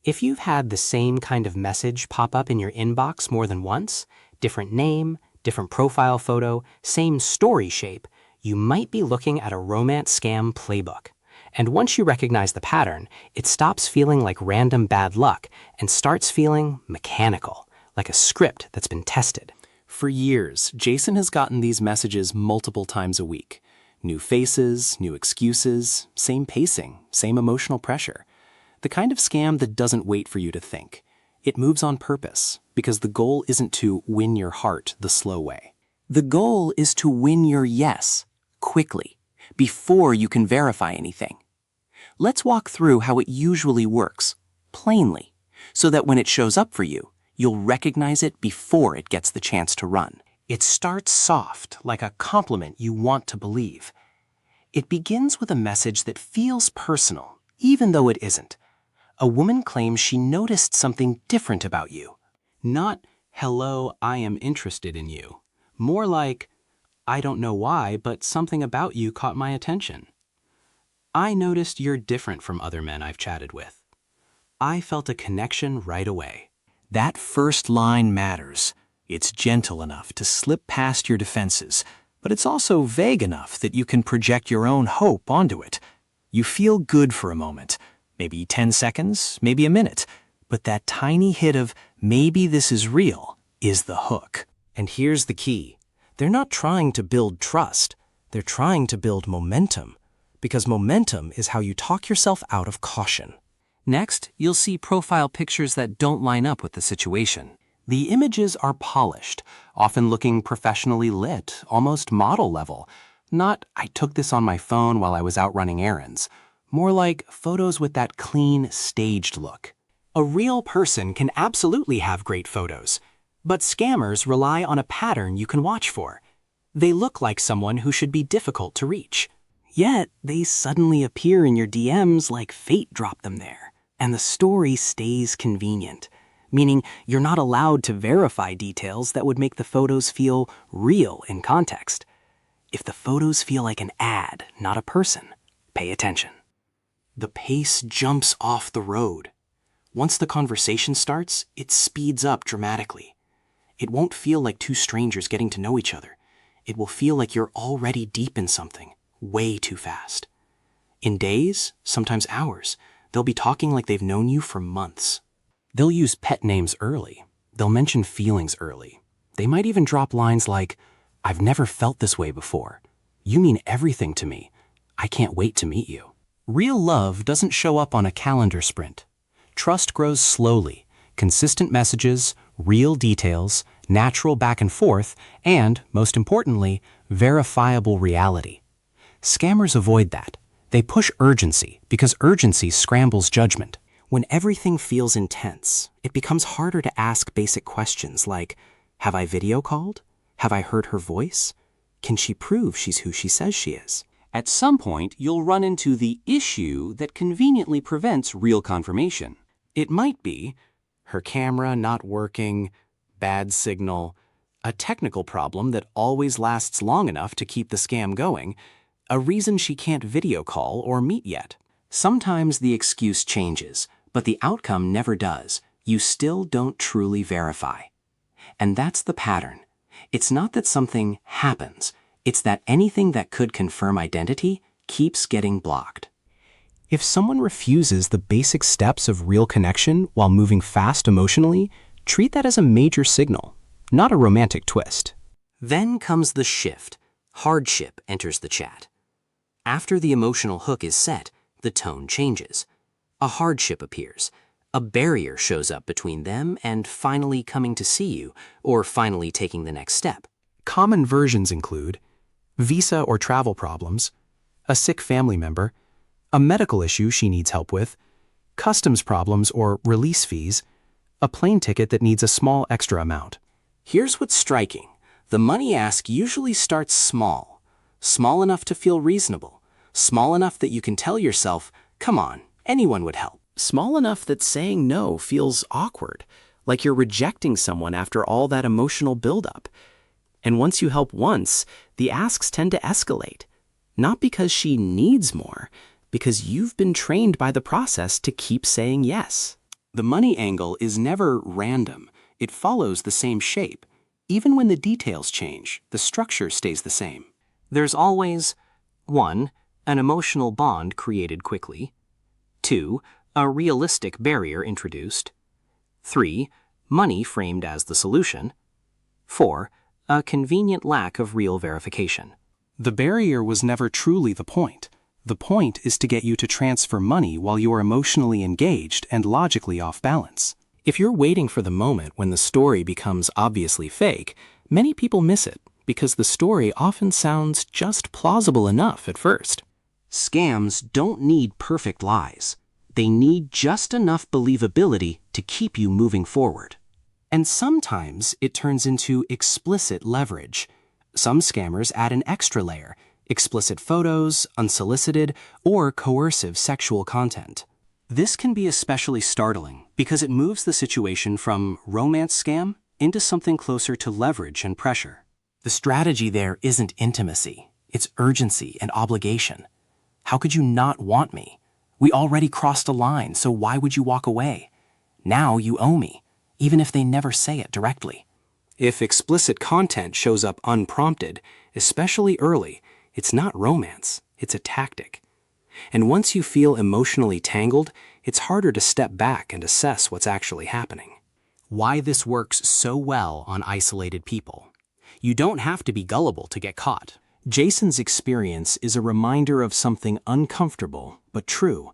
If you've had the same kind of message pop up in your inbox more than once, different name, different profile photo, same story shape, you might be looking at a romance scam playbook. And once you recognize the pattern, it stops feeling like random bad luck and starts feeling mechanical, like a script that's been tested. For years, Jason has gotten these messages multiple times a week. New faces, new excuses, same pacing, same emotional pressure. The kind of scam that doesn't wait for you to think. It moves on purpose, because the goal isn't to win your heart the slow way. The goal is to win your yes, quickly, before you can verify anything. Let's walk through how it usually works, plainly, so that when it shows up for you, you'll recognize it before it gets the chance to run. It starts soft, like a compliment you want to believe. It begins with a message that feels personal, even though it isn't. A woman claims she noticed something different about you. Not, "Hello, I am interested in you." More like, "I don't know why, but something about you caught my attention. I noticed you're different from other men I've chatted with. I felt a connection right away." That first line matters. It's gentle enough to slip past your defenses, but it's also vague enough that you can project your own hope onto it. You feel good for a moment, maybe 10 seconds, maybe a minute, but that tiny hit of maybe this is real is the hook. And here's the key. They're not trying to build trust. They're trying to build momentum, because momentum is how you talk yourself out of caution. Next, you'll see profile pictures that don't line up with the situation. The images are polished, often looking professionally lit, almost model level. Not, "I took this on my phone while I was out running errands." More like photos with that clean, staged look. A real person can absolutely have great photos, but scammers rely on a pattern you can watch for. They look like someone who should be difficult to reach. Yet, they suddenly appear in your DMs like fate dropped them there, and the story stays convenient, meaning you're not allowed to verify details that would make the photos feel real in context. If the photos feel like an ad, not a person, pay attention. The pace jumps off the road. Once the conversation starts, it speeds up dramatically. It won't feel like two strangers getting to know each other. It will feel like you're already deep in something, way too fast. In days, sometimes hours, they'll be talking like they've known you for months. They'll use pet names early. They'll mention feelings early. They might even drop lines like, "I've never felt this way before. You mean everything to me. I can't wait to meet you." Real love doesn't show up on a calendar sprint. Trust grows slowly. Consistent messages, real details, natural back and forth, and, most importantly, verifiable reality. Scammers avoid that. They push urgency because urgency scrambles judgment. When everything feels intense, it becomes harder to ask basic questions like, "Have I video called? Have I heard her voice? Can she prove she's who she says she is?" At some point, you'll run into the issue that conveniently prevents real confirmation. It might be her camera not working, bad signal, a technical problem that always lasts long enough to keep the scam going, a reason she can't video call or meet yet. Sometimes the excuse changes, but the outcome never does. You still don't truly verify. And that's the pattern. It's not that something happens. It's that anything that could confirm identity keeps getting blocked. If someone refuses the basic steps of real connection while moving fast emotionally, treat that as a major signal, not a romantic twist. Then comes the shift. Hardship enters the chat. After the emotional hook is set, the tone changes. A hardship appears. A barrier shows up between them and finally coming to see you, or finally taking the next step. Common versions include visa or travel problems, a sick family member, a medical issue she needs help with, customs problems or release fees, a plane ticket that needs a small extra amount. Here's what's striking. The money ask usually starts small. Small enough to feel reasonable. Small enough that you can tell yourself, "Come on, anyone would help." Small enough that saying no feels awkward, like you're rejecting someone after all that emotional buildup. And once you help once, the asks tend to escalate. Not because she needs more, because you've been trained by the process to keep saying yes. The money angle is never random. It follows the same shape. Even when the details change, the structure stays the same. There's always 1. An emotional bond created quickly. 2. A realistic barrier introduced. 3. Money framed as the solution. 4. A convenient lack of real verification. The barrier was never truly the point. The point is to get you to transfer money while you're emotionally engaged and logically off balance. If you're waiting for the moment when the story becomes obviously fake, many people miss it because the story often sounds just plausible enough at first. Scams don't need perfect lies. They need just enough believability to keep you moving forward. And sometimes it turns into explicit leverage. Some scammers add an extra layer: explicit photos, unsolicited, or coercive sexual content. This can be especially startling because it moves the situation from romance scam into something closer to leverage and pressure. The strategy there isn't intimacy, it's urgency and obligation. How could you not want me? We already crossed a line, so why would you walk away? Now you owe me, even if they never say it directly. If explicit content shows up unprompted, especially early, it's not romance, it's a tactic. And once you feel emotionally tangled, it's harder to step back and assess what's actually happening. Why this works so well on isolated people. You don't have to be gullible to get caught. Jason's experience is a reminder of something uncomfortable but true.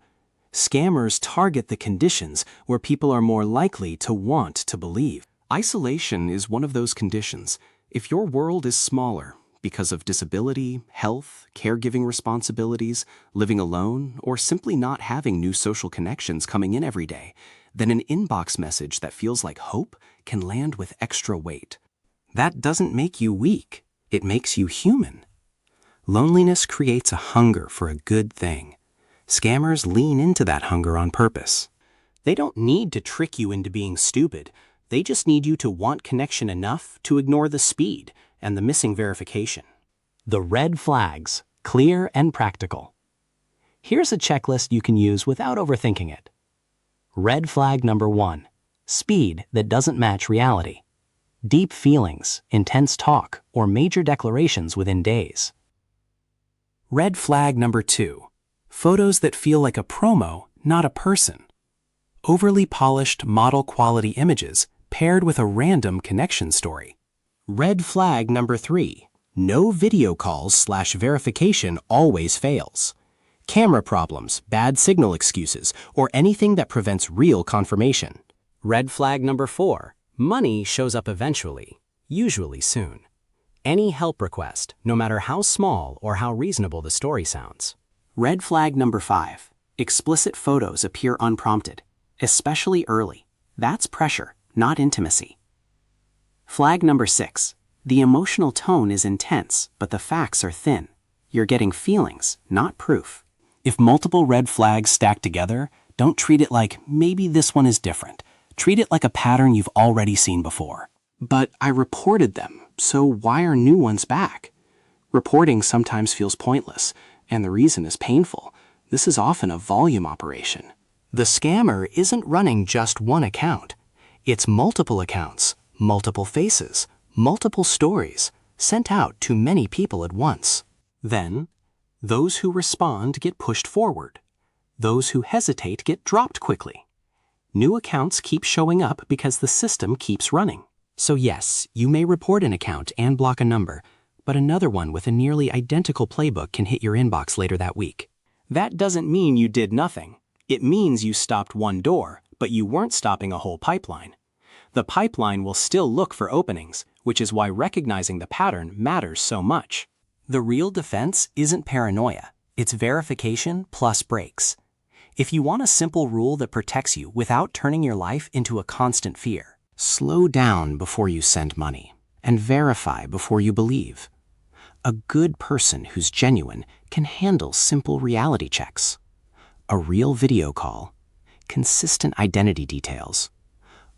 Scammers target the conditions where people are more likely to want to believe. Isolation is one of those conditions. If your world is smaller because of disability, health, caregiving responsibilities, living alone, or simply not having new social connections coming in every day, then an inbox message that feels like hope can land with extra weight. That doesn't make you weak. It makes you human. Loneliness creates a hunger for a good thing. Scammers lean into that hunger on purpose. They don't need to trick you into being stupid. They just need you to want connection enough to ignore the speed and the missing verification. The red flags, clear and practical. Here's a checklist you can use without overthinking it. Red flag number 1, speed that doesn't match reality. Deep feelings, intense talk, or major declarations within days. Red flag number 2, photos that feel like a promo, not a person. Overly polished model-quality images paired with a random connection story. Red flag number 3, no video calls/verification always fails. Camera problems, bad signal excuses, or anything that prevents real confirmation. Red flag number 4, money shows up eventually, usually soon. Any help request, no matter how small or how reasonable the story sounds. Red flag number 5, explicit photos appear unprompted, especially early. That's pressure, not intimacy. Flag number 6, the emotional tone is intense, but the facts are thin. You're getting feelings, not proof. If multiple red flags stack together, don't treat it like maybe this one is different. Treat it like a pattern you've already seen before. But I reported them, so why are new ones back? Reporting sometimes feels pointless, and the reason is painful. This is often a volume operation. The scammer isn't running just one account. It's multiple accounts, multiple faces, multiple stories, sent out to many people at once. Then, those who respond get pushed forward. Those who hesitate get dropped quickly. New accounts keep showing up because the system keeps running. So yes, you may report an account and block a number, but another one with a nearly identical playbook can hit your inbox later that week. That doesn't mean you did nothing. It means you stopped one door, but you weren't stopping a whole pipeline. The pipeline will still look for openings, which is why recognizing the pattern matters so much. The real defense isn't paranoia. It's verification plus breaks. If you want a simple rule that protects you without turning your life into a constant fear, slow down before you send money and verify before you believe. A good person who's genuine can handle simple reality checks. A real video call, consistent identity details,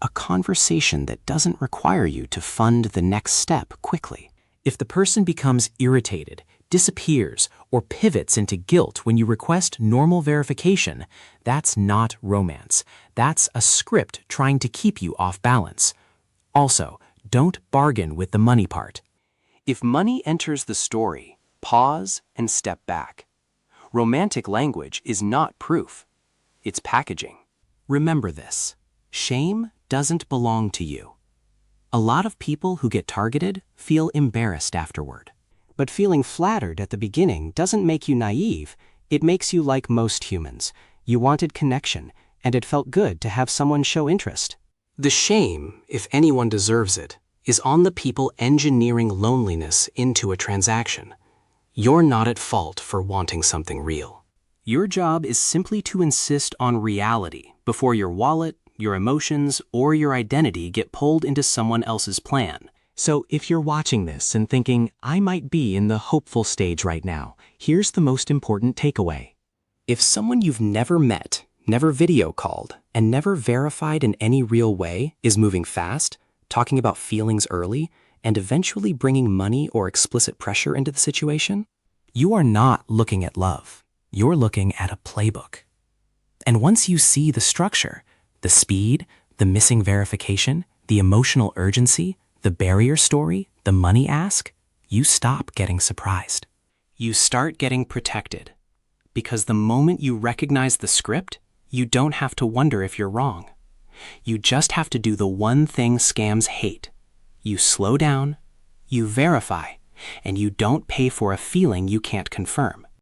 a conversation that doesn't require you to fund the next step quickly. If the person becomes irritated, disappears, or pivots into guilt when you request normal verification, that's not romance. That's a script trying to keep you off balance. Also, don't bargain with the money part. If money enters the story, pause and step back. Romantic language is not proof. It's packaging. Remember this. Shame doesn't belong to you. A lot of people who get targeted feel embarrassed afterward. But feeling flattered at the beginning doesn't make you naive. It makes you like most humans. You wanted connection, and it felt good to have someone show interest. The shame, if anyone deserves it, is on the people engineering loneliness into a transaction. You're not at fault for wanting something real. Your job is simply to insist on reality before your wallet, your emotions, or your identity get pulled into someone else's plan. So if you're watching this and thinking, I might be in the hopeful stage right now, here's the most important takeaway. If someone you've never met, never video called, and never verified in any real way is moving fast, talking about feelings early, and eventually bringing money or explicit pressure into the situation, you are not looking at love. You're looking at a playbook. And once you see the structure, the speed, the missing verification, the emotional urgency, the barrier story, the money ask, you stop getting surprised. You start getting protected. Because the moment you recognize the script, you don't have to wonder if you're wrong. You just have to do the one thing scams hate. You slow down, you verify, and you don't pay for a feeling you can't confirm.